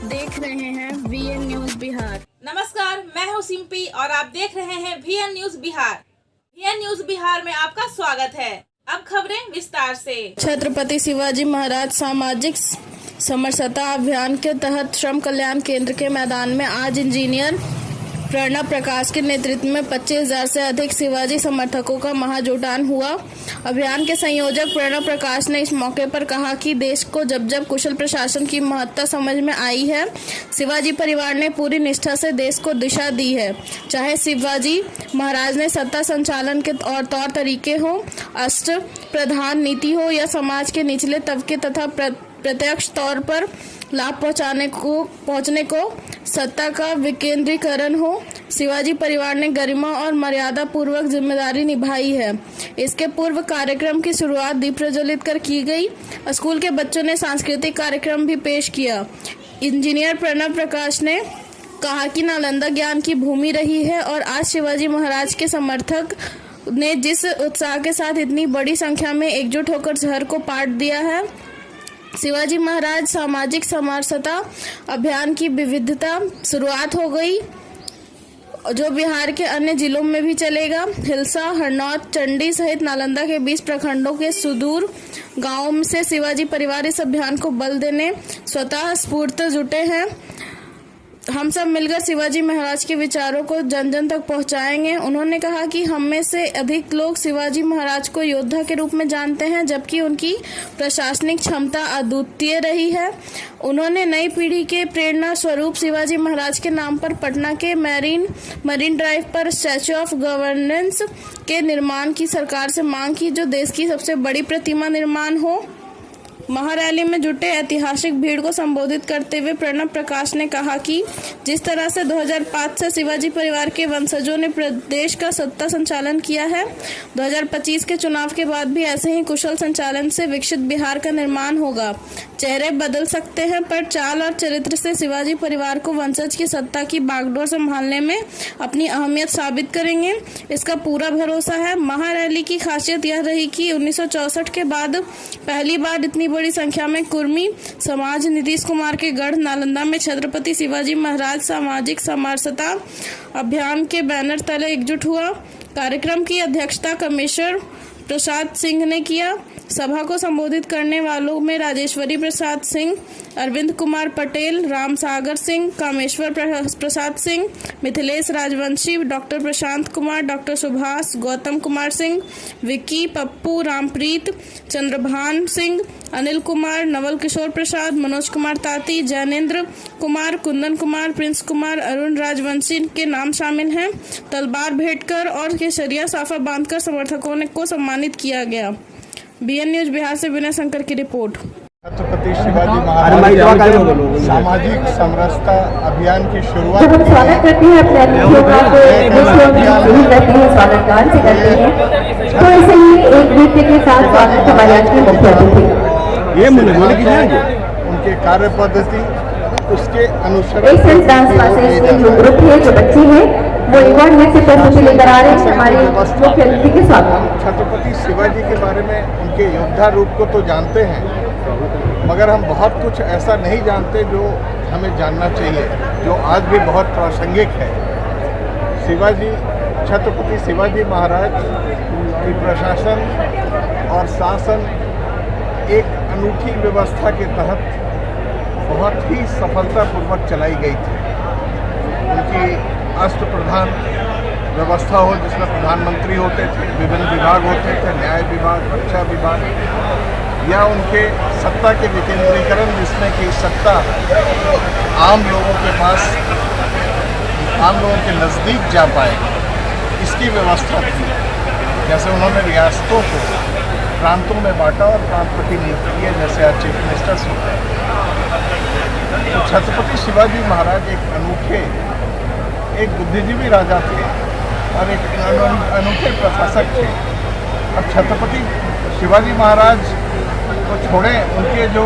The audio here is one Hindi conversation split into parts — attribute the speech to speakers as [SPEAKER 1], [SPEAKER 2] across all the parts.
[SPEAKER 1] देख रहे हैं VN न्यूज बिहार।
[SPEAKER 2] नमस्कार, मैं हूं सिंपी और आप देख रहे हैं VN news Bihar. VN news Bihar में आपका स्वागत है। अब खबरें विस्तार से।
[SPEAKER 1] छत्रपति शिवाजी महाराज सामाजिक समरसता अभियान के तहत श्रम कल्याण केंद्र के मैदान में आज इंजीनियर प्रणव प्रकाश के नेतृत्व में 25,000 से अधिक शिवाजी समर्थकों का महाजुटान हुआ। अभियान के संयोजक प्रणव प्रकाश ने इस मौके पर कहा कि देश को जब जब कुशल प्रशासन की महत्ता समझ में आई है, शिवाजी परिवार ने पूरी निष्ठा से देश को दिशा दी है। चाहे शिवाजी महाराज ने सत्ता संचालन के और तौर तरीके हो, अष्ट प्रधान नीति हो या समाज के निचले तबके तथा प्रत्यक्ष तौर पर लाभ पहुंचने को सत्ता का विकेंद्रीकरण हो, शिवाजी परिवार ने गरिमा और मर्यादा पूर्वक जिम्मेदारी निभाई है। इसके पूर्व कार्यक्रम की शुरुआत दीप प्रज्वलित कर की गई। स्कूल के बच्चों ने सांस्कृतिक कार्यक्रम भी पेश किया। इंजीनियर प्रणव प्रकाश ने कहा कि नालंदा ज्ञान की भूमि रही है और आज शिवाजी महाराज के समर्थक ने जिस उत्साह के साथ इतनी बड़ी संख्या में एकजुट होकर शहर को पाट दिया है। शिवाजी महाराज सामाजिक समरसता अभियान की विविधता शुरुआत हो गई, जो बिहार के अन्य जिलों में भी चलेगा। हिलसा, हरनौत, चंडी सहित नालंदा के 20 प्रखंडों के सुदूर गांवों से शिवाजी परिवार इस अभियान को बल देने स्वतः स्फूर्त जुटे हैं। हम सब मिलकर शिवाजी महाराज के विचारों को जन जन तक पहुंचाएंगे। उन्होंने कहा कि हम में से अधिक लोग शिवाजी महाराज को योद्धा के रूप में जानते हैं, जबकि उनकी प्रशासनिक क्षमता अद्वितीय रही है। उन्होंने नई पीढ़ी के प्रेरणा स्वरूप शिवाजी महाराज के नाम पर पटना के मरीन ड्राइव पर स्टैच्यू ऑफ गवर्नेंस के निर्माण की सरकार से मांग की, जो देश की सबसे बड़ी प्रतिमा निर्माण हो। महारैली में जुटे ऐतिहासिक भीड़ को संबोधित करते हुए प्रणव प्रकाश ने कहा कि जिस तरह से 2005 से शिवाजी परिवार के वंशजों ने प्रदेश का सत्ता संचालन किया है, 2025 के चुनाव के बाद भी ऐसे ही कुशल संचालन से विकसित बिहार का निर्माण होगा। चेहरे बदल सकते हैं, पर चाल और चरित्र से शिवाजी परिवार को वंशज की सत्ता की बागडोर संभालने में अपनी अहमियत साबित करेंगे, इसका पूरा भरोसा है। महारैली की खासियत यह रही कि 1964 के बाद पहली बार इतनी बड़ी संख्या में कुर्मी समाज नीतीश कुमार के गढ़ नालंदा में छत्रपति शिवाजी महाराज सामाजिक समरसता अभियान के बैनर तले एकजुट हुआ। कार्यक्रम की अध्यक्षता कमिश्नर प्रसाद सिंह ने किया। सभा को संबोधित करने वालों में राजेश्वरी प्रसाद सिंह, अरविंद कुमार पटेल, राम सागर सिंह, कामेश्वर प्रसाद सिंह, मिथिलेश राजवंशी, डॉक्टर प्रशांत कुमार, डॉक्टर सुभाष, गौतम कुमार सिंह, विक्की, पप्पू, रामप्रीत, चंद्रभान सिंह, अनिल कुमार, नवल किशोर प्रसाद, मनोज कुमार ताती, जैनेन्द्र कुमार, कुंदन कुमार, प्रिंस कुमार, अरुण राजवंशी के नाम शामिल हैं। तलवार भेंट कर और केसरिया साफा बांधकर समर्थकों को सम्मानित किया गया। VN न्यूज बिहार से विनय शंकर की रिपोर्ट।
[SPEAKER 3] छत्रपति शिवाजी महाराज सामाजिक समरसता अभियान की शुरुआत
[SPEAKER 4] जब हम स्वागत करते हैं अपने अतिथियों का, तो करते हैं स्वागत से करते हैं। तो ऐसे ही एक नृत्य के साथ स्वागत हमारे आज के मुख्य अतिथि
[SPEAKER 3] ये उनके कार्य पद्धति, उसके अनुसार
[SPEAKER 4] एक्सेलेंस डांस क्लासेस के जो ग्रुप है, जो बच्चे हैं, वो इवार्ड नृत्य प्रस्तुति लेकर आ रहे हैं हमारे मुख्य अतिथि के स्वागत।
[SPEAKER 3] छत्रपति शिवाजी के बारे में, उनके योद्धा रूप को तो जानते हैं, मगर हम बहुत कुछ ऐसा नहीं जानते जो हमें जानना चाहिए, जो आज भी बहुत प्रासंगिक है। छत्रपति शिवाजी महाराज की प्रशासन और शासन एक अनूठी व्यवस्था के तहत बहुत ही सफलतापूर्वक चलाई गई थी। उनकी अष्ट प्रधान व्यवस्था हो, जिसमें प्रधानमंत्री होते थे, विभिन्न विभाग होते थे, न्याय विभाग, रक्षा विभाग, या उनके सत्ता के विकेंद्रीकरण, जिसमें कि सत्ता आम लोगों के पास, आम लोगों के नज़दीक जा पाए, इसकी व्यवस्था थी। जैसे उन्होंने रियासतों को प्रांतों में बांटा और प्रांतपति नियुक्त किए, जैसे आज चीफ मिनिस्टर्स होते हैं। तो छत्रपति शिवाजी महाराज एक अनूठे, एक बुद्धिजीवी राजा थे और एक अनूठे प्रशासक थे। अब छत्रपति शिवाजी महाराज को छोड़े, उनके जो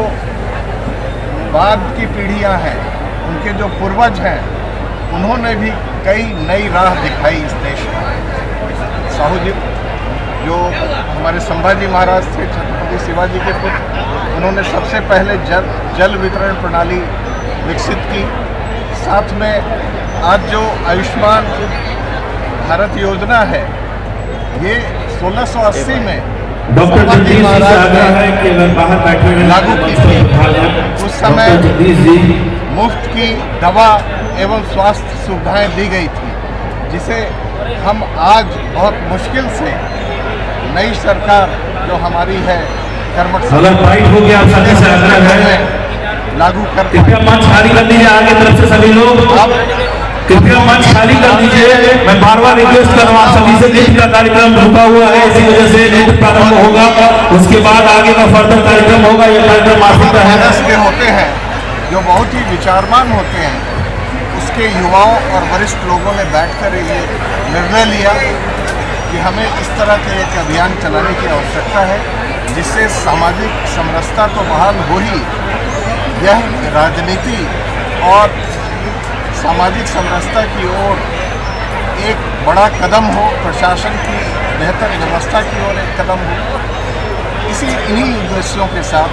[SPEAKER 3] बाद की पीढ़ियां हैं, उनके जो पूर्वज हैं, उन्होंने भी कई नई राह दिखाई इस देश में। साहू जी जो हमारे संभाजी महाराज थे, छत्रपति शिवाजी के पुत्र, उन्होंने सबसे पहले जल वितरण प्रणाली विकसित की। साथ में आज जो आयुष्मान भारत योजना है, ये 1680 में
[SPEAKER 5] डॉक्टर जगदीश जी से आग्रह है कि अगर बाहर बैठे हुए
[SPEAKER 3] लागू की थी। उस समय मुफ्त की दवा एवं स्वास्थ्य सुविधाएं दी गई थी, जिसे हम आज बहुत मुश्किल से नई सरकार जो हमारी है कर्मठ
[SPEAKER 5] हो गया, आप सभी से आग्रह है
[SPEAKER 3] लागू कर
[SPEAKER 5] कृपया मंच खाली कर दीजिए। आगे तरफ से सभी लोग कृपया मंच खाली कर दीजिए। मैं बार बार रिक्वेस्ट कर रहा हूँ आप सभी से, नृत्य का कार्यक्रम रुका हुआ है, इसी वजह से नृत्य प्रारंभ होगा, उसके बाद आगे का फर्दर कार्यक्रम होगा। यह कार्यक्रम मासिक का है
[SPEAKER 3] के होते हैं जो बहुत ही विचारमान होते हैं, उसके युवाओं और वरिष्ठ लोगों ने बैठकर ये निर्णय लिया कि हमें इस तरह के एक अभियान चलाने की आवश्यकता है, जिससे सामाजिक समरसता तो बहाल हो ही, यह राजनीति और सामाजिक समरसता की ओर एक बड़ा कदम हो, प्रशासन की बेहतर व्यवस्था की ओर एक कदम हो। इन्हीं उद्देश्यों के साथ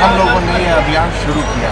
[SPEAKER 3] हम लोगों ने यह अभियान शुरू किया।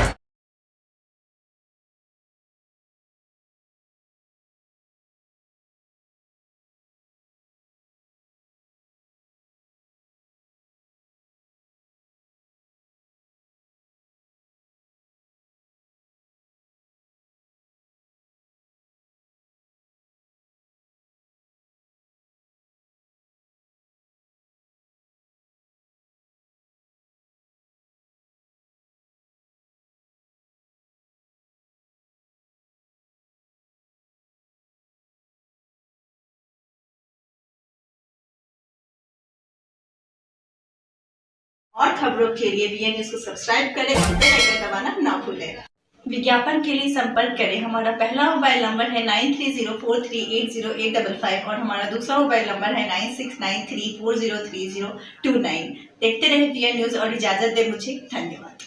[SPEAKER 6] और खबरों के लिए बीएन न्यूज को सब्सक्राइब करें और बेल आइकन दबाना ना भूलें। विज्ञापन के लिए संपर्क करें। हमारा पहला मोबाइल नंबर है 9304380855 और हमारा दूसरा मोबाइल नंबर है 9693403029। देखते रहे बीएन न्यूज और इजाजत दे मुझे। धन्यवाद।